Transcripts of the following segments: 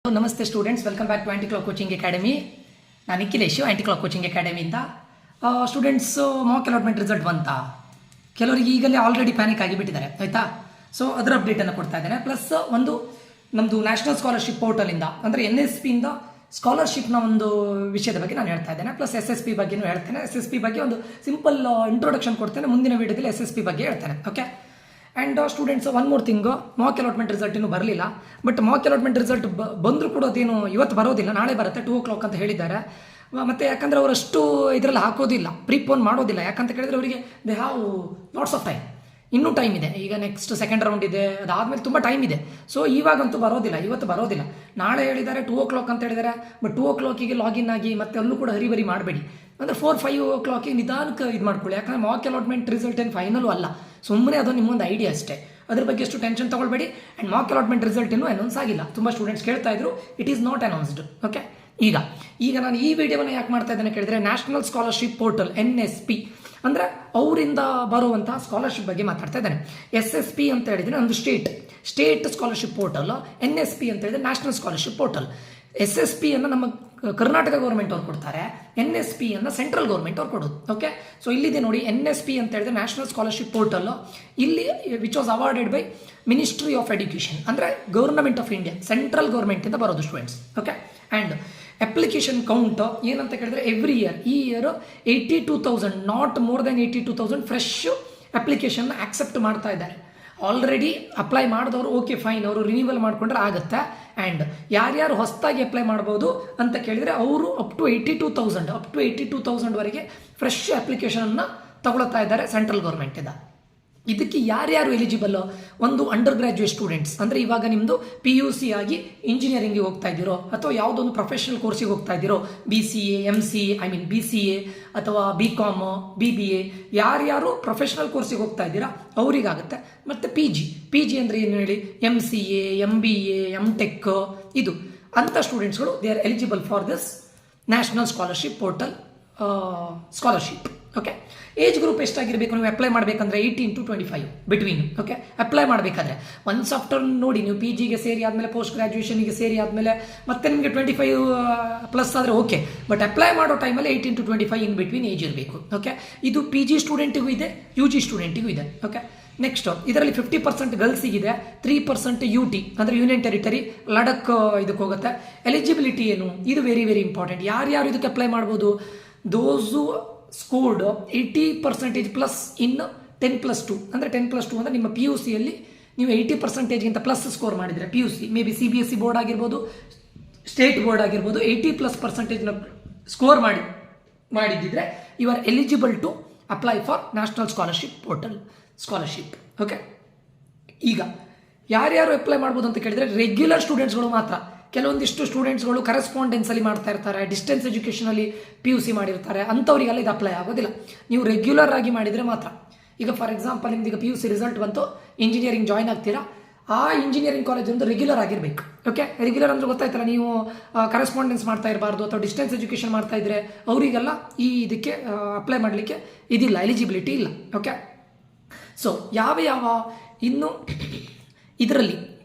ನಮಸ್ತೆ students, welcome back to Anti Clock Coaching Academy. ನಾನು Nikhilesh, Anti Clock Coaching ಅಕಾಡೆಮಿಯಿಂದ. Students mock allotment result ಬಂತ, ಕೆಲವರಿಗೆ ಈಗಲೇ ಆಲ್ರೆಡಿ ಪ್ಯಾನಿಕ್ ಆಗಿಬಿಟ್ಟಿದ್ದಾರೆ, ಆಯಿತಾ. ಸೊ ಅದರ ಅಪ್ಡೇಟನ್ನು ಕೊಡ್ತಾ ಇದ್ದೇನೆ. ಪ್ಲಸ್ ಒಂದು ನಮ್ಮದು ನ್ಯಾಷನಲ್ ಸ್ಕಾಲರ್ಶಿಪ್ ಪೋರ್ಟಲಿಂದ ಅಂದರೆ NSP ಇಂದ ಸ್ಕಾಲರ್ಶಿಪ್ನ ಒಂದು ವಿಷಯದ ಬಗ್ಗೆ ನಾನು ಹೇಳ್ತಾ ಇದ್ದೇನೆ. ಪ್ಲಸ್ SSP ಬಗ್ಗೆನೂ ಹೇಳ್ತೇನೆ. SSP ಬಗ್ಗೆ ಒಂದು ಸಿಂಪಲ್ ಇಂಟ್ರೊಡಕ್ಷನ್ ಕೊಡ್ತೇನೆ. ಮುಂದಿನ ವೀಡಿಯೋದಲ್ಲಿ SSP ಬಗ್ಗೆ ಹೇಳ್ತೇನೆ, okay. And students, one more thing, Mach allotment result ಇನ್ನೂ ಬರಲಿಲ್ಲ. ಬಟ್ ಮಾಕ್ ಅಲಾಟ್ಮೆಂಟ್ ರಿಸಲ್ಟ್ ಬಂದರೂ ಕೂಡ ಅದೇನು ಇವತ್ತು ಬರೋದಿಲ್ಲ, ನಾಳೆ ಬರುತ್ತೆ 2 o'clock ಅಂತ ಹೇಳಿದ್ದಾರೆ. ಮತ್ತು ಯಾಕಂದರೆ ಅವರಷ್ಟು ಇದರಲ್ಲಿ ಹಾಕೋದಿಲ್ಲ, ಪ್ರೀಪೋನ್ ಮಾಡೋದಿಲ್ಲ. ಯಾಕಂತ ಕೇಳಿದರೆ ಅವರಿಗೆ they have lots of time, ಇನ್ನೂ ಟೈಮ್ ಇದೆ. ಈಗ ನೆಕ್ಸ್ಟ್ ಸೆಕೆಂಡ್ ರೌಂಡ್ ಇದೆ, ಅದಾದಮೇಲೆ ತುಂಬ ಟೈಮ್ ಇದೆ. ಸೊ ಇವಾಗಂತೂ ಬರೋದಿಲ್ಲ, ಇವತ್ತು ಬರೋದಿಲ್ಲ. ನಾಳೆ ಹೇಳಿದ್ದಾರೆ 2 o'clock ಅಂತ ಹೇಳಿದ್ದಾರೆ. ಬಟ್ 2 o'clock ಲಾಗಿನ್ ಆಗಿ ಮತ್ತೆ ಅಲ್ಲೂ ಕೂಡ ಹರಿಬರಿ ಮಾಡಬೇಡಿ. ಅಂದರೆ 4-5 o'clock ನಿಧಾನಕ್ಕೆ ಇದು ಮಾಡ್ಕೊಳ್ಳಿ. ಯಾಕಂದರೆ ಮಾಕ್ ಅಲಾಟ್ಮೆಂಟ್ ರಿಸಲ್ಟ್ ಏನು ಫೈನಲು ಅಲ್ಲ, ಸುಮ್ಮನೆ ಅದು ನಿಮ್ಮೊಂದು ಐಡಿಯಾ ಅಷ್ಟೇ. ಅದ್ರ ಬಗ್ಗೆ ಎಷ್ಟು ಟೆನ್ಷನ್ ತಗೊಳ್ಬೇಡಿ. ಆ್ಯಂಡ್ ಮಾಕ್ ಅಲಾಟ್ಮೆಂಟ್ ರಿಸಲ್ಟ್ ಇನ್ನೂ ಅನೌನ್ಸ್ ಆಗಿಲ್ಲ. ತುಂಬ ಸ್ಟೂಡೆಂಟ್ಸ್ ಕೇಳ್ತಾ ಇದ್ರು, it is not announced, okay. ಈಗ ನಾನು ಈ ವಿಡಿಯೋವನ್ನು ಯಾಕೆ ಮಾಡ್ತಾ ಇದ್ದೇನೆ ಕೇಳಿದ್ರೆ, ನ್ಯಾಷನಲ್ ಸ್ಕಾಲರ್ಶಿಪ್ ಪೋರ್ಟಲ್ NSP ಅಂದರೆ ಅವರಿಂದ ಬರುವಂತಹ ಸ್ಕಾಲರ್ಶಿಪ್ ಬಗ್ಗೆ ಮಾತಾಡ್ತಾ ಇದ್ದೇನೆ. SSP ಅಂತ ಹೇಳಿದ್ರೆ ಒಂದು ಸ್ಟೇಟ್ ಸ್ಕಾಲರ್ಶಿಪ್ ಪೋರ್ಟಲ್, NSP ಅಂತ ಹೇಳಿದ್ರೆ ನ್ಯಾಷನಲ್ ಸ್ಕಾಲರ್ಶಿಪ್ ಪೋರ್ಟಲ್. SSP ಅನ್ನು ನಮ್ಮ ಕರ್ನಾಟಕ ಗೌರ್ಮೆಂಟ್ ಅವ್ರು ಕೊಡ್ತಾರೆ, NSP ಅನ್ನು ಸೆಂಟ್ರಲ್ ಗೌರ್ಮೆಂಟ್ ಅವ್ರು ಕೊಡೋದು, ಓಕೆ. ಸೊ ಇಲ್ಲಿದೆ ನೋಡಿ, NSP ಅಂತ ಹೇಳಿದ್ರೆ ನ್ಯಾಷನಲ್ ಸ್ಕಾಲರ್ಶಿಪ್ ಪೋರ್ಟಲ್. ಇಲ್ಲಿ which was awarded by ministry of education, ಅಂದರೆ ಗೌರ್ಮೆಂಟ್ ಆಫ್ ಇಂಡಿಯಾ, ಸೆಂಟ್ರಲ್ ಗೌರ್ಮೆಂಟಿಂದ ಬರೋದು students, okay. And application count ಏನಂತ ಕೇಳಿದ್ರೆ, ಎವ್ರಿ ಇಯರ್, ಈ year 82,000, not more than 82,000 fresh application accept ಮಾಡ್ತಾ ಇದ್ದಾರೆ. ಆಲ್ರೆಡಿ ಅಪ್ಲೈ ಮಾಡಿದವರು ಓಕೆ ಫೈನ್, ಅವರು ರಿನ್ಯೂವಲ್ ಮಾಡಿಕೊಂಡ್ರೆ ಆಗುತ್ತೆ. ಆ್ಯಂಡ್ ಯಾರ್ಯಾರು ಹೊಸದಾಗಿ ಅಪ್ಲೈ ಮಾಡ್ಬೋದು ಅಂತ ಕೇಳಿದರೆ, ಅವರು ಅಪ್ ಟು 82,000 ವರೆಗೆ ಫ್ರೆಶ್ ಅಪ್ಲಿಕೇಶನನ್ನು ತಗೊಳ್ತಾ ಇದ್ದಾರೆ ಸೆಂಟ್ರಲ್ ಗೌರ್ಮೆಂಟಿಂದ. ಇದಕ್ಕೆ ಯಾರ್ಯಾರು ಎಲಿಜಿಬಲ್? ಒಂದು ಅಂಡರ್ ಗ್ರಾಜ್ಯುಯೇಟ್ ಸ್ಟೂಡೆಂಟ್ಸ್, ಅಂದರೆ ಇವಾಗ ನಿಮ್ಮದು PUC ಆಗಿ ಇಂಜಿನಿಯರಿಂಗ್ಗೆ ಹೋಗ್ತಾ ಇದ್ದೀರೋ, ಅಥವಾ ಯಾವುದೊಂದು ಪ್ರೊಫೆಷನಲ್ ಕೋರ್ಸಿಗೆ ಹೋಗ್ತಾ ಇದ್ದೀರೋ, BCA, MCA, BCA ಅಥವಾ BCom, BBA, ಯಾರ್ಯಾರು ಪ್ರೊಫೆಷನಲ್ ಕೋರ್ಸಿಗೆ ಹೋಗ್ತಾ ಇದ್ದೀರಾ ಅವರಿಗಾಗುತ್ತೆ. ಮತ್ತು PG ಅಂದರೆ ಏನು ಹೇಳಿ, MCA, MBA, MTech, ಇದು ಅಂಥ ಸ್ಟೂಡೆಂಟ್ಸ್ಗಳು they are eligible for this national scholarship portal scholarship, okay. Age group ಎಷ್ಟಾಗಿರಬೇಕು ನೀವು ಅಪ್ಲೈ ಮಾಡಬೇಕಂದ್ರೆ 18 to 25 ಬಿಟ್ವೀನ್, ಓಕೆ. ಅಪ್ಲೈ ಮಾಡಬೇಕಾದ್ರೆ ಒನ್ಸ್ ಆಫ್ಟರ್ ನೋಡಿ, ನೀವು PGಗೆ ಸೇರಿ ಆದಮೇಲೆ, ಪೋಸ್ಟ್ ಗ್ರಾಜ್ಯುಯೇಷನ್ಗೆ ಸೇರಿ ಆದಮೇಲೆ ಮತ್ತೆ ನಿಮಗೆ 25 ಪ್ಲಸ್ ಆದರೆ ಓಕೆ. ಬಟ್ ಅಪ್ಲೈ ಮಾಡೋ ಟೈಮಲ್ಲಿ 18 to 25 ಇನ್ ಬಿಟ್ವೀನ್ ಏಜ್ ಇರಬೇಕು, ಓಕೆ. ಇದು PG ಸ್ಟೂಡೆಂಟಿಗೂ ಇದೆ, UG ಸ್ಟೂಡೆಂಟಿಗೂ ಇದೆ, ಓಕೆ. ನೆಕ್ಸ್ಟ್ ಇದರಲ್ಲಿ 50% ಗರ್ಲ್ಸಿಗಿದೆ, 3% UT ಅಂದರೆ ಯೂನಿಯನ್ ಟೆರಿಟರಿ, ಲಡಕ್ ಇದಕ್ಕೆ ಹೋಗುತ್ತೆ. ಎಲಿಜಿಬಿಲಿಟಿ ಏನು, ಇದು ವೆರಿ ವೆರಿ ಇಂಪಾರ್ಟೆಂಟ್. ಯಾರ್ಯಾರು ಇದಕ್ಕೆ ಅಪ್ಲೈ ಮಾಡ್ಬೋದು? ದೋಸು ಸ್ಕೋರ್ಡ್ 80% ಪ್ಲಸ್ ಇನ್ 10+2, ಅಂದರೆ 10+2 ಅಂದರೆ ನಿಮ್ಮ PUCಯಲ್ಲಿ ನೀವು 80%ಗಿಂತ ಪ್ಲಸ್ ಸ್ಕೋರ್ ಮಾಡಿದರೆ, PUC may be CBSE board ಆಗಿರ್ಬೋದು, ಸ್ಟೇಟ್ ಬೋರ್ಡ್ ಆಗಿರ್ಬೋದು, 80+% ಸ್ಕೋರ್ ಮಾಡಿದ್ದಿದ್ರೆ you are eligible to apply for national scholarship portal scholarship, okay. ಈಗ ಯಾರ್ಯಾರು ಅಪ್ಲೈ ಮಾಡ್ಬೋದು ಅಂತ ಕೇಳಿದರೆ, ರೆಗ್ಯುಲರ್ ಸ್ಟೂಡೆಂಟ್ಸ್ಗಳು ಮಾತ್ರ. ಕೆಲವೊಂದಿಷ್ಟು ಸ್ಟೂಡೆಂಟ್ಸ್ಗಳು ಕರೆಸ್ಪಾಂಡೆನ್ಸಲ್ಲಿ ಮಾಡ್ತಾ ಇರ್ತಾರೆ, ಡಿಸ್ಟೆನ್ಸ್ ಎಜುಕೇಷನಲ್ಲಿ PUC ಮಾಡಿರ್ತಾರೆ, ಅಂಥವರಿಗೆಲ್ಲ ಇದು ಅಪ್ಲೈ ಆಗೋದಿಲ್ಲ. ನೀವು ರೆಗ್ಯುಲರ್ ಆಗಿ ಮಾಡಿದರೆ ಮಾತ್ರ. ಈಗ ಫಾರ್ ಎಕ್ಸಾಂಪಲ್ ನಿಮ್ದು ಈಗ PUC ರಿಸಲ್ಟ್ ಬಂತು, ಇಂಜಿನಿಯರಿಂಗ್ ಜಾಯ್ನ್ ಆಗ್ತೀರಾ, ಆ ಇಂಜಿನಿಯರಿಂಗ್ ಕಾಲೇಜ್ ಒಂದು ರೆಗ್ಯುಲರ್ ಆಗಿರಬೇಕು, ಓಕೆ. ರೆಗ್ಯುಲರ್ ಅಂದರೆ ಗೊತ್ತಾಯ್ತಲ್ಲ, ನೀವು ಕರೆಸ್ಪಾಂಡೆನ್ಸ್ ಮಾಡ್ತಾ ಇರಬಾರ್ದು ಅಥವಾ ಡಿಸ್ಟೆನ್ಸ್ ಎಜುಕೇಷನ್ ಮಾಡ್ತಾ ಇದ್ರೆ ಅವರಿಗೆಲ್ಲ ಈ ಇದಕ್ಕೆ ಅಪ್ಲೈ ಮಾಡಲಿಕ್ಕೆ ಇದಿಲ್ಲ, ಎಲಿಜಿಬಿಲಿಟಿ ಇಲ್ಲ, ಓಕೆ. ಸೊ ಯಾವ ಇನ್ನು ಇದರಲ್ಲಿ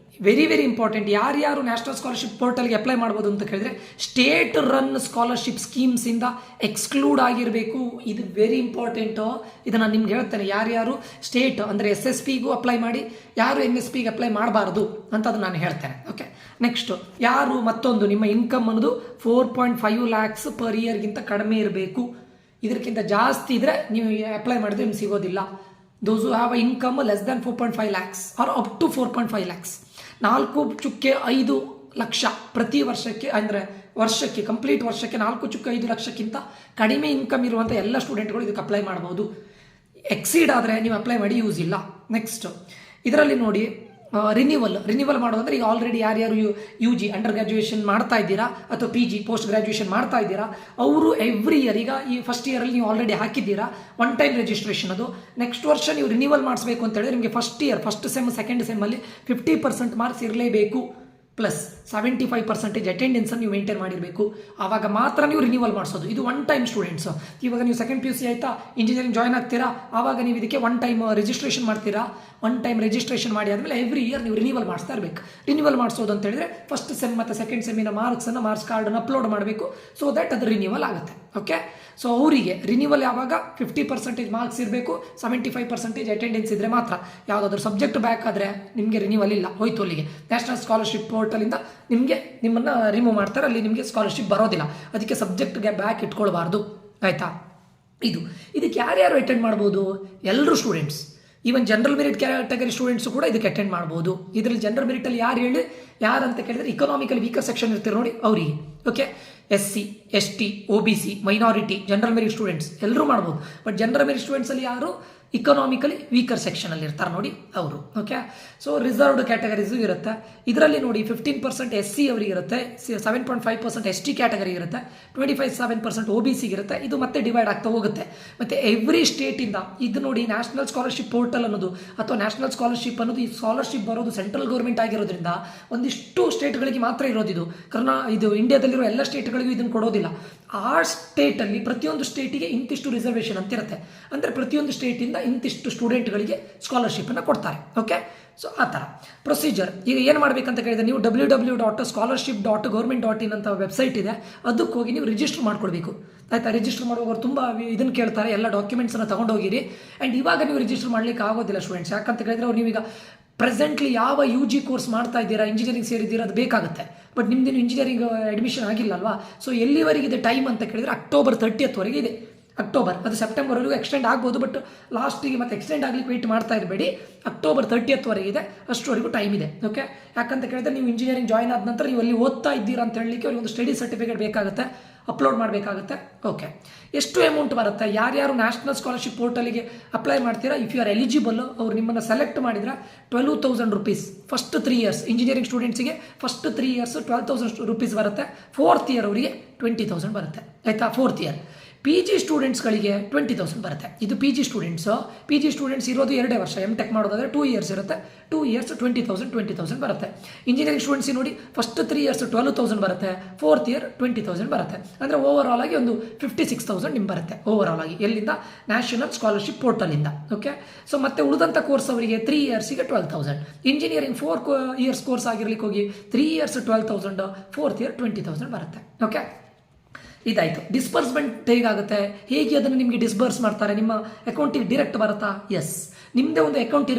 ವೆರಿ ವೆರಿ ಇಂಪಾರ್ಟೆಂಟ್, ಯಾರ್ಯಾರು ನ್ಯಾಷನಲ್ ಸ್ಕಾಲರ್ಶಿಪ್ ಪೋರ್ಟಲ್ಗೆ ಅಪ್ಲೈ ಮಾಡ್ಬೋದು ಅಂತ ಕೇಳಿದ್ರೆ, ಸ್ಟೇಟ್ ರನ್ ಸ್ಕಾಲರ್ಶಿಪ್ ಸ್ಕೀಮ್ಸಿಂದ ಎಕ್ಸ್ಕ್ಲೂಡ್ ಆಗಿರಬೇಕು. ಇದು ವೆರಿ ಇಂಪಾರ್ಟೆಂಟು. ಇದನ್ನು ನಾನು ನಿಮ್ಗೆ ಹೇಳ್ತೇನೆ, ಯಾರ್ಯಾರು ಸ್ಟೇಟ್ ಅಂದರೆ SSPಗೂ ಅಪ್ಲೈ ಮಾಡಿ, ಯಾರು NSPಗೆ ಅಪ್ಲೈ ಮಾಡಬಾರ್ದು ಅಂತ ಅದು ನಾನು ಹೇಳ್ತೇನೆ, ಓಕೆ. ನೆಕ್ಸ್ಟು ಯಾರು, ಮತ್ತೊಂದು ನಿಮ್ಮ ಇನ್ಕಮ್ ಅನ್ನೋದು 4.5 lakhs per yearಗಿಂತ ಕಡಿಮೆ ಇರಬೇಕು. ಇದಕ್ಕಿಂತ ಜಾಸ್ತಿ ಇದ್ದರೆ ನೀವು ಅಪ್ಲೈ ಮಾಡಿದ್ರೆ ನಿಮ್ಗೆ ಸಿಗೋದಿಲ್ಲ. Those who have a income less than 4.5 lakhs or up to 4.5 lakhs, 4.5 lakh ಪ್ರತಿ ವರ್ಷಕ್ಕೆ, ಅಂದರೆ ವರ್ಷಕ್ಕೆ, ಕಂಪ್ಲೀಟ್ ವರ್ಷಕ್ಕೆ 4.5 ಲಕ್ಷಕ್ಕಿಂತ ಕಡಿಮೆ ಇನ್ಕಮ್ ಇರುವಂಥ ಎಲ್ಲ ಸ್ಟೂಡೆಂಟ್ಗಳು ಇದಕ್ಕೆ ಅಪ್ಲೈ ಮಾಡ್ಬೋದು. ಎಕ್ಸೀಡ್ ಆದರೆ ನೀವು ಅಪ್ಲೈ ಮಾಡಿ ಯೂಸ್ ಇಲ್ಲ. ನೆಕ್ಸ್ಟ್ ಇದರಲ್ಲಿ ನೋಡಿ, ರಿನ್ಯೂವಲ್ ಮಾಡೋದಂದ್ರೆ, ಈಗ ಆಲ್ರೆಡಿ ಯಾರ್ಯಾರು UG ಅಂಡರ್ ಗ್ರಾಜ್ಯುಯೇಷನ್ ಮಾಡ್ತಾ ಇದ್ದೀರಾ ಅಥವಾ PG ಪೋಸ್ಟ್ ಗ್ರಾಜ್ಯುಯೇಷನ್ ಮಾಡ್ತಾ ಇದ್ದೀರಾ, ಅವರು ಎವ್ರಿ ಇಯರ್, ಈಗ ಈ ಫಸ್ಟ್ ಇಯರಲ್ಲಿ ನೀವು ಆಲ್ರೆಡಿ ಹಾಕಿದ್ದೀರಾ, ಒನ್ ಟೈಮ್ ರಿಜಿಸ್ಟ್ರೇಷನ್. ಅದು ನೆಕ್ಸ್ಟ್ ವರ್ಷ ನೀವು ರಿನ್ಯೂವಲ್ ಮಾಡಿಸ್ಬೇಕು ಅಂತ ಹೇಳಿದ್ರೆ ನಿಮಗೆ ಫಸ್ಟ್ ಸೆಮ್ ಸೆಕೆಂಡ್ ಸೆಮ್ಮಲ್ಲಿ 50% ಮಾರ್ಕ್ಸ್ ಇರಲೇಬೇಕು ಪ್ಲಸ್ 75% ಅಟೆಂಡೆನ್ಸನ್ನು ನೀವು ಮೇಂಟೈನ್ ಮಾಡಿರಬೇಕು. ಆವಾಗ ಮಾತ್ರ ನೀವು ರಿನ್ಯೂವಲ್ ಮಾಡಿಸೋದು. ಇದು ಒನ್ ಟೈಮ್ ಸ್ಟೂಡೆಂಟ್ಸ್. ಇವಾಗ ನೀವು ಸೆಕೆಂಡ್ PUC ಆಯಿತಾ, ಇಂಜಿನಿಯರಿಂಗ್ ಜಾಯ್ನ್ ಆಗ್ತೀರಾ, ಆವಾಗ ನೀವು ಇದಕ್ಕೆ ಒನ್ ಟೈಮ್ ರಿಜಿಸ್ಟ್ರೇಷನ್ ಮಾಡ್ತೀರಾ. ಒನ್ ಟೈಮ್ ರಿಜಿಸ್ಟ್ರೇಷನ್ ಮಾಡಿ ಆದಮೇಲೆ ಎವ್ರಿ ಇಯರ್ ನೀವು ರಿನ್ಯೂವಲ್ ಮಾಡಿಸ್ತಾ ಇರಬೇಕು. ರಿನ್ಯೂವಲ್ ಮಾಡಿಸೋದು ಅಂತ ಹೇಳಿದ್ರೆ ಫಸ್ಟ್ ಸೆಮ್ ಮತ್ತು ಸೆಕೆಂಡ್ ಸೆಮ್ಮಿನ ಮಾರ್ಕ್ಸ್ ಕಾರ್ಡನ್ನು ಅಪ್ಲೋಡ್ ಮಾಡಬೇಕು. ಸೊ ದಟ್ ಅದು ರಿನ್ಯೂವಲ್ ಆಗುತ್ತೆ. ಓಕೆ, ಸೊ ಅವರಿಗೆ ರಿನ್ಯೂವಲ್ ಯಾವಾಗ 50% ಮಾರ್ಕ್ಸ್ ಇರಬೇಕು, 75% ಅಟೆಂಡೆನ್ಸ್ ಇದ್ದರೆ ಮಾತ್ರ. ಯಾವುದಾದ್ರೂ ಸಬ್ಜೆಕ್ಟ್ ಬ್ಯಾಕ್ ಆದರೆ ನಿಮಗೆ ರಿನ್ಯೂವಲ್ ಇಲ್ಲ, ಹೋಯ್ತು ಅಲ್ಲಿಗೆ. ನ್ಯಾಷನಲ್ ಸ್ಕಾಲರ್ಶಿಪ್ ಪೋರ್ಟಲಿಂದ ನಿಮ್ಮನ್ನು ರಿಮೂವ್ ಮಾಡ್ತಾರೆ, ಅಲ್ಲಿ ನಿಮಗೆ ಸ್ಕಾಲರ್ಶಿಪ್ ಬರೋದಿಲ್ಲ. ಅದಕ್ಕೆ ಸಬ್ಜೆಕ್ಟ್ಗೆ ಬ್ಯಾಕ್ ಇಟ್ಕೊಳ್ಬಾರ್ದು, ಆಯಿತಾ. ಇದಕ್ಕೆ ಯಾರ್ಯಾರು ಅಟೆಂಡ್ ಮಾಡ್ಬೋದು? ಎಲ್ಲರೂ students. Even general merit category students ಕೂಡ ಇದಕ್ಕೆ ಅಟೆಂಡ್ ಮಾಡ್ಬೋದು. ಇದರಲ್ಲಿ ಜನರಲ್ ಮೆರಿಟಲ್ಲಿ ಯಾರು ಅಂತ ಕೇಳಿದ್ರೆ ಇಕನಾಮಿಕಲಿ ವೀಕರ್ ಸೆಕ್ಷನ್ ಇರ್ತಾರೆ ನೋಡಿ ಅವರಿಗೆ. Okay, SC, ST, OBC, minority, general merit students ಎಲ್ಲರೂ ಮಾಡ್ಬೋದು. ಬಟ್ ಜನರಲ್ ಮೆರಿಟ್ ಸ್ಟೂಡೆಂಟ್ಸಲ್ಲಿ ಯಾರು ಇಕನಾಮಿಕಲಿ ವೀಕರ್ ಸೆಕ್ಷನಲ್ಲಿ ಇರ್ತಾರೆ ನೋಡಿ ಅವರು. ಓಕೆ, ಸೊ ರಿಸರ್ವ್ಡ್ ಕ್ಯಾಟಗರೀಸು ಇರುತ್ತೆ. ಇದರಲ್ಲಿ ನೋಡಿ 15% SC ಅವರಿಗೆ ಇರುತ್ತೆ, 7.5% ST ಕ್ಯಾಟಗರಿ ಇರುತ್ತೆ, 25% OBC ಇರುತ್ತೆ. ಇದು ಮತ್ತೆ ಡಿವೈಡ್ ಆಗ್ತಾ ಹೋಗುತ್ತೆ. ಮತ್ತು ಎವ್ರಿ ಸ್ಟೇಟಿಂದ ಇದು ನೋಡಿ ನ್ಯಾಷನಲ್ ಸ್ಕಾಲರ್ಶಿಪ್ ಪೋರ್ಟಲ್ ಅನ್ನೋದು ಅಥವಾ ನ್ಯಾಷನಲ್ ಸ್ಕಾಲರ್ಶಿಪ್ ಅನ್ನೋದು, ಈ ಸ್ಕಾಲರ್ಶಿಪ್ ಬರೋದು ಸೆಂಟ್ರಲ್ ಗೌರ್ಮೆಂಟ್ ಆಗಿರೋದ್ರಿಂದ ಒಂದಿಷ್ಟು ಸ್ಟೇಟ್ಗಳಿಗೆ ಮಾತ್ರ ಇರೋದು. ಇದು ಇಂಡಿಯಾದಲ್ಲಿರೋ ಎಲ್ಲ ಸ್ಟೇಟ್ಗಳಿಗೂ ಇದನ್ನು ಕೊಡೋದಿಲ್ಲ. ಆ ಸ್ಟೇಟಲ್ಲಿ ಪ್ರತಿಯೊಂದು ಸ್ಟೇಟಿಗೆ ಇಂತಿಷ್ಟು ರಿಸರ್ವೇಷನ್ ಅಂತ ಇರುತ್ತೆ. ಅಂದರೆ ಪ್ರತಿಯೊಂದು ಸ್ಟೇಟಿಂದ ಇಂತಿಷ್ಟು ಸ್ಟೂಡೆಂಟ್ಗಳಿಗೆ ಸ್ಕಾಲರ್ಶಿಪ್ಪನ್ನು ಕೊಡ್ತಾರೆ. ಓಕೆ, ಸೊ ಆ ಥರ ಪ್ರೊಸೀಜರ್. ಈಗ ಏನು ಮಾಡಬೇಕಂತ ಕೇಳಿದರೆ ನೀವು www.scholarship.government.in ಅಂತ ವೆಬ್ಸೈಟ್ ಇದೆ, ಅದಕ್ಕೆ ಹೋಗಿ ನೀವು ರಿಜಿಸ್ಟರ್ ಮಾಡ್ಕೊಳ್ಬೇಕು. ಆಯಿತಾ, ರಿಜಿಸ್ಟರ್ ಮಾಡುವವರು ತುಂಬ ಇದನ್ನು ಕೇಳ್ತಾರೆ, ಎಲ್ಲ ಡಾಕ್ಯುಮೆಂಟ್ಸನ್ನು ತೊಗೊಂಡೋಗಿರಿ. ಆ್ಯಂಡ್ ಇವಾಗ ನೀವು ರಿಜಿಸ್ಟರ್ ಮಾಡಲಿಕ್ಕೆ ಆಗೋದಿಲ್ಲ ಸ್ಟೂಡೆಂಟ್ಸ್. ಯಾಕಂತ ಕೇಳಿದರೆ ಅವ್ರು ನೀವೀಗ ಪ್ರೆಸೆಂಟ್ಲಿ ಯಾವ UG ಕೋರ್ಸ್ ಮಾಡ್ತಾ ಇದ್ದೀರಾ, ಇಂಜಿನಿಯರಿಂಗ್ ಸೇರಿದ್ದೀರಾ, ಅದು ಬೇಕಾಗುತ್ತೆ. ಬಟ್ ನಿಮ್ದೇನು ಇಂಜಿನಿಯರಿಂಗ್ ಅಡ್ಮಿಷನ್ ಆಗಿಲ್ಲ ಅಲ್ವಾ. ಸೊ ಎಲ್ಲಿವರೆಗಿದೆ ಟೈಮ್ ಅಂತ ಕೇಳಿದರೆ October 30th ಇದೆ. ಅಕ್ಟೋಬರ್, ಅದು ಸೆಪ್ಟೆಂಬರ್ವರೆಗೂ ಎಕ್ಸ್ಟೆಂಡ್ ಆಗ್ಬೋದು. ಬಟ್ ಲಾಸ್ಟಿಗೆ ಮತ್ತೆ ಎಕ್ಸ್ಟೆಂಡ್ ಆಗ್ಲಿಕ್ಕೆ ವೆಯ್ಟ್ ಮಾಡ್ತಾ ಇರಬೇಡಿ. October 30th ಇದೆ, ಅಷ್ಟರವರೆಗೂ ಟೈಮ್ ಇದೆ. ಓಕೆ, ಯಾಕಂತ ಕೇಳಿದ್ರೆ ನೀವು ಇಂಜಿನಿಯರಿಂಗ್ ಜಾಯ್ನ್ ಆದ ನಂತರ ನೀವು ಅಲ್ಲಿ ಓದ್ತಾ ಇದ್ದೀರಾ ಅಂತ ಹೇಳಲಿಕ್ಕೆ ಅವ್ರಿಗೆ ಒಂದು ಸ್ಟಡಿ ಸರ್ಟಿಫಿಕೇಟ್ ಬೇಕಾಗುತ್ತೆ, ಅಪ್ಲೋಡ್ ಮಾಡಬೇಕಾಗುತ್ತೆ. ಓಕೆ, ಎಷ್ಟು ಅಮೌಂಟ್ ಬರುತ್ತೆ? ಯಾರ್ಯಾರು ನ್ಯಾಷನಲ್ ಸ್ಕಾಲರ್ಶಿಪ್ ಪೋರ್ಟಲಿಗೆ ಅಪ್ಲೈ ಮಾಡ್ತೀರಾ, ಇಫ್ ಯು ಆರ್ ಎಲಿಜಿಬಲ್, ಅವ್ರು ನಿಮ್ಮನ್ನು ಸೆಲೆಕ್ಟ್ ಮಾಡಿದ್ರೆ 12,000 ರೂಪೀಸ್ ಫಸ್ಟ್ 3 years. ಇಂಜಿನಿಯರಿಂಗ್ ಸ್ಟೂಡೆಂಟ್ಸಿಗೆ ಫಸ್ಟ್ 3 years 12,000 ರೂಪೀಸ್ ಬರುತ್ತೆ. 4th year ಅವರಿಗೆ 20,000 ಬರುತ್ತೆ, ಆಯಿತಾ. 4th year PG ಸ್ಟೂಡೆಂಟ್ಸ್ಗಳಿಗೆ 20,000 ಬರುತ್ತೆ. ಇದು PG ಸ್ಟೂಡೆಂಟ್ಸ್ ಇರೋದು 2 ವರ್ಷ. MTech ಮಾಡೋದಾದರೆ 2 years ಇರುತ್ತೆ. 2 years 20,000 ಬರುತ್ತೆ. ಇಂಜಿನಿಯರಿಂಗ್ ಸ್ಟೂಡೆಂಟ್ಸ್ ನೋಡಿ ಫಸ್ಟ್ 3 years 12,000 ಬರುತ್ತೆ, 4th year 20,000 ಬರುತ್ತೆ. ಅಂದರೆ ಓವರ್ ಆಲ್ ಆಗಿ ಒಂದು 56,000 ನಿಮ್ಗೆ ಬರುತ್ತೆ ಓವರ್ ಆಲ್ ಆಗಿ. ಎಲ್ಲಿಂದ? ನ್ಯಾಷನಲ್ ಸ್ಕಾಲರ್ಶಿಪ್ ಪೋರ್ಟಲಿಂದ. ಓಕೆ, ಸೊ ಮತ್ತೆ ಉಳಿದಂಥ ಕೋರ್ಸ್ ಅವರಿಗೆ 3 yearsಗೆ 12,000. ಇಂಜಿನಿಯರಿಂಗ್ 4 years ಕೋರ್ಸ್ ಆಗಿರ್ಲಿಕ್ಕೆ ಹೋಗಿ 3 years 12,000, 4th year 20,000 ಬರುತ್ತೆ. ಓಕೆ, ಇದಾಯಿತು. ಡಿಸ್ಬರ್ಸ್ಮೆಂಟ್ ಹೇಗಾಗುತ್ತೆ, ಹೇಗೆ ಅದನ್ನು ನಿಮಗೆ ಡಿಸ್ಬರ್ಸ್ ಮಾಡ್ತಾರೆ? ನಿಮ್ಮ ಅಕೌಂಟಿಗೆ ಡೈರೆಕ್ಟ್ ಬರುತ್ತಾ? ಎಸ್, ನಿಮ್ಮದೇ ಒಂದು ಅಕೌಂಟ್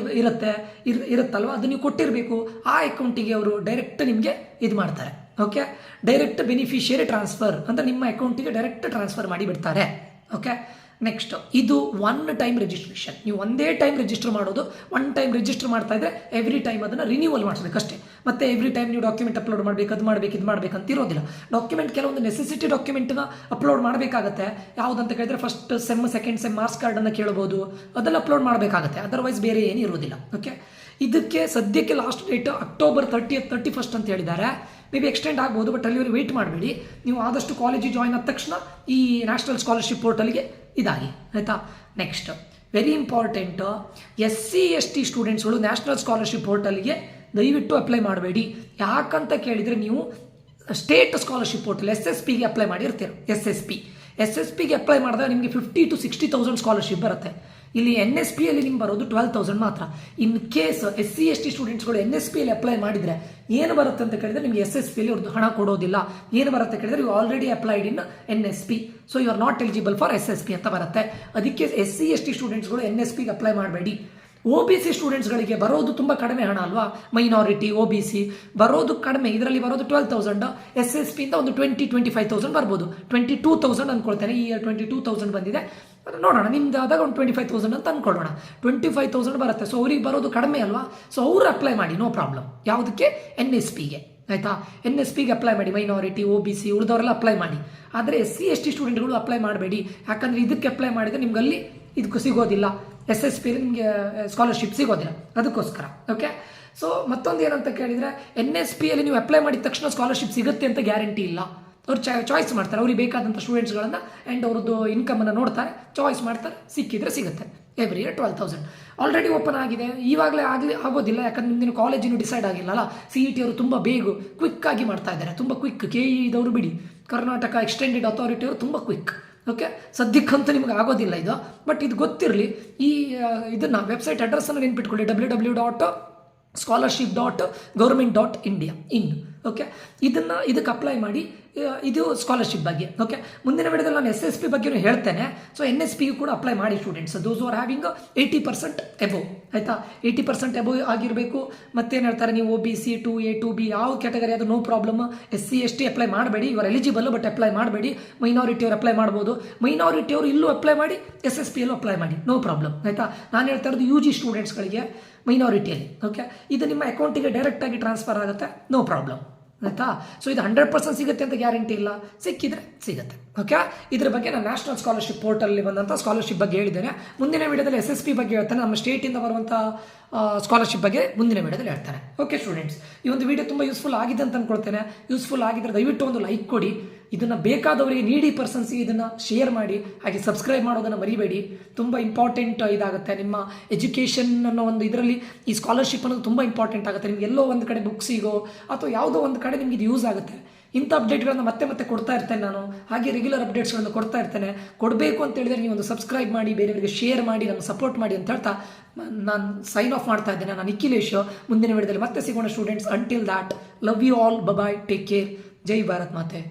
ಇರುತ್ತಲ್ವ, ಅದು ನೀವು ಕೊಟ್ಟಿರಬೇಕು. ಆ ಅಕೌಂಟಿಗೆ ಅವರು ಡೈರೆಕ್ಟ್ ನಿಮಗೆ ಇದು ಮಾಡ್ತಾರೆ. ಓಕೆ, ಡೈರೆಕ್ಟ್ ಬೆನಿಫಿಷಿಯರಿ ಟ್ರಾನ್ಸ್ಫರ್ ಅಂತ ನಿಮ್ಮ ಅಕೌಂಟಿಗೆ ಡೈರೆಕ್ಟ್ ಟ್ರಾನ್ಸ್ಫರ್ ಮಾಡಿ ಬಿಡ್ತಾರೆ. ಓಕೆ, ನೆಕ್ಸ್ಟ್ ಇದು ಒನ್ ಟೈಮ್ ರಿಜಿಸ್ಟ್ರೇಷನ್. ನೀವು ಒಂದೇ ಟೈಮ್ ರಿಜಿಸ್ಟರ್ ಮಾಡೋದು. ಒನ್ ಟೈಮ್ ರಿಜಿಸ್ಟರ್ ಮಾಡ್ತಾ ಇದ್ರೆ ಎವ್ರಿ ಟೈಮ್ ಅದನ್ನು ರಿನ್ಯೂವಲ್ ಮಾಡಿಸ್ಬೇಕಷ್ಟೇ. ಮತ್ತೆ ಎವ್ರಿ ಟೈಮ್ ನೀವು ಡಾಕ್ಯುಮೆಂಟ್ ಅಪ್ಲೋಡ್ ಮಾಡಬೇಕು, ಅದು ಮಾಡಬೇಕು, ಇದು ಮಾಡಬೇಕಂತ ಇರೋದಿಲ್ಲ. ಡಾಕ್ಯುಮೆಂಟ್ ಕೆಲವೊಂದು ನೆಸೆಸಿಟಿ ಡಾಕ್ಯುಮೆಂಟ್ನ ಅಪ್ಲೋಡ್ ಮಾಡಬೇಕಾಗತ್ತೆ. ಯಾವುದಂತ ಕೇಳಿದ್ರೆ first sem second sem marks ಕಾರ್ಡನ್ನು ಕೇಳಬಹುದು, ಅದೆಲ್ಲ ಅಪ್ಲೋಡ್ ಮಾಡಬೇಕಾಗತ್ತೆ. ಅದರ್ವೈಸ್ ಬೇರೆ ಏನು ಇರೋದಿಲ್ಲ. ಓಕೆ, ಇದಕ್ಕೆ ಸದ್ಯಕ್ಕೆ last date October 30th 31st ಅಂತ ಹೇಳಿದ್ದಾರೆ. ಮೇ ಬಿ ಎಕ್ಸ್ಟೆಂಡ್ ಆಗ್ಬೋದು, ಬಟ್ ಅಲ್ಲಿವರೆಗೆ ವೆಯ್ಟ್ ಮಾಡಬೇಡಿ. ನೀವು ಆದಷ್ಟು ಕಾಲೇಜಿಗೆ ಜಾಯ್ನ್ ಆದ ತಕ್ಷಣ ಈ ನ್ಯಾಷನಲ್ ಸ್ಕಾಲರ್ಶಿಪ್ ಪೋರ್ಟಲ್ಗೆ ಇದಾಗಿ, ಆಯಿತಾ. Next very important, SC ST ಸ್ಟೂಡೆಂಟ್ಸ್ಗಳು ನ್ಯಾಷನಲ್ ಸ್ಕಾಲರ್ಶಿಪ್ ಪೋರ್ಟಲ್ಗೆ ದಯವಿಟ್ಟು ಅಪ್ಲೈ ಮಾಡಬೇಡಿ. ಯಾಕಂತ ಕೇಳಿದರೆ ನೀವು ಸ್ಟೇಟ್ ಸ್ಕಾಲರ್ಶಿಪ್ ಪೋರ್ಟಲ್ SSPಗೆ ಅಪ್ಲೈ ಮಾಡಿರ್ತೀರ. SSPಗೆ ಅಪ್ಲೈ ಮಾಡಿದಾಗ ನಿಮಗೆ 50,000 to 60,000 ಸ್ಕಾಲರ್ಶಿಪ್ ಬರುತ್ತೆ. ಇಲ್ಲಿ NSPಯಲ್ಲಿ ನಿಮ್ಗೆ ಬರೋದು 12,000 ಮಾತ್ರ. ಇನ್ ಕೇಸ್ SC ST ಸ್ಟೂಡೆಂಟ್ಸ್ಗಳು NSPಯಲ್ಲಿ ಅಪ್ಲೈ ಮಾಡಿದರೆ ಏನು ಬರುತ್ತೆ ಅಂತ ಕೇಳಿದರೆ ನಿಮಗೆ SSPಯಲ್ಲಿ ಅವ್ರದ್ದು ಹಣ ಕೊಡೋದಿಲ್ಲ. ಏನು ಬರುತ್ತೆ ಕೇಳಿದರೆ you already applied in NSP, so you are not eligible for SSP ಅಂತ ಬರುತ್ತೆ. ಅದಕ್ಕೆ SC ST ಸ್ಟೂಡೆಂಟ್ಸ್ಗಳು NSPಗೆ ಅಪ್ಲೈ ಮಾಡಬೇಡಿ. OBC ಸ್ಟೂಡೆಂಟ್ಸ್ಗಳಿಗೆ ಬರೋದು ತುಂಬ ಕಡಿಮೆ ಹಣ ಅಲ್ವಾ, ಮೈನಾರಿಟಿ OBC ಬರೋದು ಕಡಿಮೆ. ಇದರಲ್ಲಿ ಬರೋದು 12,000, SSPಯಿಂದ ಒಂದು 25,000 ಬರ್ಬೋದು. 22,000 ಅಂದ್ಕೊಳ್ತೇನೆ. ಈ ಇಯರ್ 22,000 ಬಂದಿದೆ. ನೋಡೋಣ, ನಿಮ್ದು ಆದಾಗ ಒಂದು 25,000 ಅಂತ ಅಂದ್ಕೊಳ್ಳೋಣ. 25,000 ಬರುತ್ತೆ. ಸೊ ಅವ್ರಿಗೆ ಬರೋದು ಕಡಿಮೆ ಅಲ್ವಾ, ಸೊ ಅವರು ಅಪ್ಲೈ ಮಾಡಿ, ನೋ ಪ್ರಾಬ್ಲಮ್. ಯಾವುದಕ್ಕೆ? NSPಗೆ, ಆಯಿತಾ. NSPಗೆ ಅಪ್ಲೈ ಮಾಡಿ. ಮೈನಾರಿಟಿ OBC ಉಳಿದವರೆಲ್ಲ ಅಪ್ಲೈ ಮಾಡಿ. ಆದರೆ SC ST ಸ್ಟೂಡೆಂಟ್ಗಳು ಅಪ್ಲೈ ಮಾಡಬೇಡಿ. ಯಾಕಂದರೆ ಇದಕ್ಕೆ ಅಪ್ಲೈ ಮಾಡಿದರೆ ನಿಮ್ಗೆ ಅಲ್ಲಿ ಇದಕ್ಕೂ ಸಿಗೋದಿಲ್ಲ, SSPಯಲ್ಲಿ ನಿಮಗೆ ಸ್ಕಾಲರ್ಶಿಪ್ ಸಿಗೋದಿಲ್ಲ, ಅದಕ್ಕೋಸ್ಕರ. ಓಕೆ, ಸೊ ಮತ್ತೊಂದು ಏನಂತ ಕೇಳಿದರೆ NSPಯಲ್ಲಿ ನೀವು ಅಪ್ಲೈ ಮಾಡಿದ ತಕ್ಷಣ ಸ್ಕಾಲರ್ಶಿಪ್ ಸಿಗುತ್ತೆ ಅಂತ ಗ್ಯಾರಂಟಿ ಇಲ್ಲ. ಅವ್ರು ಚಾಯ್ಸ್ ಮಾಡ್ತಾರೆ, ಅವ್ರಿಗೆ ಬೇಕಾದಂಥ ಸ್ಟೂಡೆಂಟ್ಸ್ಗಳನ್ನು ಆ್ಯಂಡ್ ಅವ್ರದ್ದು ಇನ್ಕಮನ್ನು ನೋಡ್ತಾರೆ, ಚಾಯ್ಸ್ ಮಾಡ್ತಾರೆ, ಸಿಕ್ಕಿದ್ರೆ ಸಿಗುತ್ತೆ. ಎವ್ರಿ ಇಯರ್ 12,000 ಆಲ್ರೆಡಿ ಓಪನ್ ಆಗಿದೆ. ಇವಾಗಲೇ ಆಗೋದಿಲ್ಲ, ಯಾಕಂದ್ರೆ ಮುಂದಿನ ಕಾಲೇಜಿನೂ ಡಿಸೈಡ್ ಆಗಿಲ್ಲಲ್ಲ. CET ಅವರು ತುಂಬ ಬೇಗ ಕ್ವಿಕ್ಕಾಗಿ ಮಾಡ್ತಾ ಇದ್ದಾರೆ, ತುಂಬ ಕ್ವಿಕ್. KE ಇದವರು ಬಿಡಿ, ಕರ್ನಾಟಕ ಎಕ್ಸ್ಟೆಂಡೆಡ್ ಅಥಾರಿಟಿ ಅವರು ತುಂಬ ಕ್ವಿಕ್. ಓಕೆ, ಸದ್ಯಕ್ಕಂತೂ ನಿಮ್ಗೆ ಆಗೋದಿಲ್ಲ ಇದು, ಬಟ್ ಇದು ಗೊತ್ತಿರಲಿ. ಇದನ್ನು ವೆಬ್ಸೈಟ್ ಅಡ್ರೆಸ್ಸನ್ನು ನೆನ್ಪಿಟ್ಕೊಳ್ಳಿ, www.scholarship.government.india ಓಕೆ, ಇದಕ್ಕೆ ಅಪ್ಲೈ ಮಾಡಿ. ಇದು ಸ್ಕಾಲರ್ಶಿಪ್ ಬಗ್ಗೆ. ಓಕೆ, ಮುಂದಿನ ವಿಡಿಯೋದಲ್ಲಿ ನಾನು SSP ಬಗ್ಗೆಯೂ ಹೇಳ್ತೇನೆ. ಸೊ NSPಗೂ ಕೂಡ ಅಪ್ಲೈ ಮಾಡಿ students, those are having 80% above, ಆಯಿತಾ. 80% ಎಬೋ ಆಗಿರಬೇಕು. ಮತ್ತೇನು ಹೇಳ್ತಾರೆ, ನೀವು OBC 2A 2B ಯಾವ ಕ್ಯಾಟಗರಿ ಅದು no problem. SC ST apply ಮಾಡಬೇಡಿ, ಇವರು ಎಲಿಜಿಬಲ್ ಬಟ್ ಅಪ್ಲೈ ಮಾಡಬೇಡಿ. ಮೈನಾರಿಟಿ ಅವರು ಅಪ್ಲೈ ಮಾಡ್ಬೋದು, ಮೈನಾರಿಟಿ ಅವರು ಇಲ್ಲೂ ಅಪ್ಲೈ ಮಾಡಿ, SSP ಯಲ್ಲೂ ಅಪ್ಲೈ ಮಾಡಿ, ನೋ ಪ್ರಾಬ್ಲಮ್, ಆಯಿತಾ. ನಾನು ಹೇಳ್ತಾ ಇರೋದು UG ಸ್ಟೂಡೆಂಟ್ಸ್ಗಳಿಗೆ ಮೈನಾರಿಟಿಯಲ್ಲಿ. ಓಕೆ, ಇದು ನಿಮ್ಮ ಅಕೌಂಟಿಗೆ ಡೈರೆಕ್ಟಾಗಿ ಟ್ರಾನ್ಸ್ಫರ್ ಆಗುತ್ತೆ, ನೋ ಪ್ರಾಬ್ಲಮ್, ಆಯಿತಾ. ಸೊ ಇದು 100% ಸಿಗುತ್ತೆ ಅಂತ ಗ್ಯಾರಂಟಿ ಇಲ್ಲ, ಸಿಕ್ಕಿದ್ರೆ ಸಿಗುತ್ತೆ. ಓಕೆ, ಇದ್ರ ಬಗ್ಗೆ ನಾನು ನ್ಯಾಷನಲ್ ಸ್ಕಾಲರ್ಶಿಪ್ ಪೋರ್ಟಲ್ಲಿ ಬಂದಂಥ ಸ್ಕಾಲರ್ಶಿಪ್ ಬಗ್ಗೆ ಹೇಳಿದ್ದೇನೆ. ಮುಂದಿನ ವಿಡಿಯೋದಲ್ಲಿ SSP ಬಗ್ಗೆ ಹೇಳ್ತಾನೆ, ನಮ್ಮ ಸ್ಟೇಟಿಂದ ಬರುವಂಥ ಸ್ಕಾಲರ್ಶಿಪ್ ಬಗ್ಗೆ ಮುಂದಿನ ವಿಡಿಯೋದಲ್ಲಿ ಹೇಳ್ತಾನೆ. ಓಕೆ ಸ್ಟೂಡೆಂಟ್ಸ್, ಈ ಒಂದು ವಿಡಿಯೋ ತುಂಬ ಯೂಸ್ಫುಲ್ ಆಗಿದೆ ಅಂತ ಅಂದ್ಕೊಳ್ತೇನೆ. ಯೂಸ್ಫುಲ್ ಆಗಿದ್ರೆ ದಯವಿಟ್ಟು ಒಂದು ಲೈಕ್ ಕೊಡಿ, ಇದನ್ನು ಬೇಕಾದವರಿಗೆ, ನೀಡಿ ಪರ್ಸನ್ಸ್ಗೆ ಇದನ್ನು ಶೇರ್ ಮಾಡಿ, ಹಾಗೆ ಸಬ್ಸ್ಕ್ರೈಬ್ ಮಾಡೋದನ್ನು ಮರಿಬೇಡಿ. ತುಂಬ ಇಂಪಾರ್ಟೆಂಟ್ ಇದಾಗುತ್ತೆ ನಿಮ್ಮ ಎಜುಕೇಷನ್ ಅನ್ನೋ ಒಂದು ಇದರಲ್ಲಿ. ಈ ಸ್ಕಾಲರ್ಶಿಪ್ ಅನ್ನೋದು ತುಂಬ ಇಂಪಾರ್ಟೆಂಟ್ ಆಗುತ್ತೆ. ನಿಮ್ಗೆ ಎಲ್ಲೋ ಒಂದು ಕಡೆ ಬುಕ್ಸಿಗೋ ಅಥವಾ ಯಾವುದೋ ಒಂದು ಕಡೆ ನಿಮ್ಗೆ ಇದು ಯೂಸ್ ಆಗುತ್ತೆ. ಇಂಥ ಅಪ್ಡೇಟ್ಗಳನ್ನು ಮತ್ತೆ ಕೊಡ್ತಾ ಇರ್ತೇನೆ ನಾನು, ಹಾಗೆ ರೆಗ್ಯುಲರ್ ಅಪ್ಡೇಟ್ಸ್ಗಳನ್ನು ಕೊಡ್ತಾ ಇರ್ತೇನೆ. ಕೊಡಬೇಕು ಅಂತ ಹೇಳಿದರೆ ನೀವು ಒಂದು ಸಬ್ಸ್ಕ್ರೈಬ್ ಮಾಡಿ, ಬೇರೆಯವರಿಗೆ ಶೇರ್ ಮಾಡಿ, ನಮ್ಮ ಸಪೋರ್ಟ್ ಮಾಡಿ ಅಂತ ಹೇಳ್ತಾ ನಾನು ಸೈನ್ ಆಫ್ ಮಾಡ್ತಾ ಇದ್ದೇನೆ. ನಾನು ನಿಖಿಲೇಶ್. ಮುಂದಿನ ವಿಡಿಯೋದಲ್ಲಿ ಮತ್ತೆ ಸಿಗೋಣ students. Until that, love you all, bye, take care, ಜೈ ಭಾರತ್ ಮಾತೆ.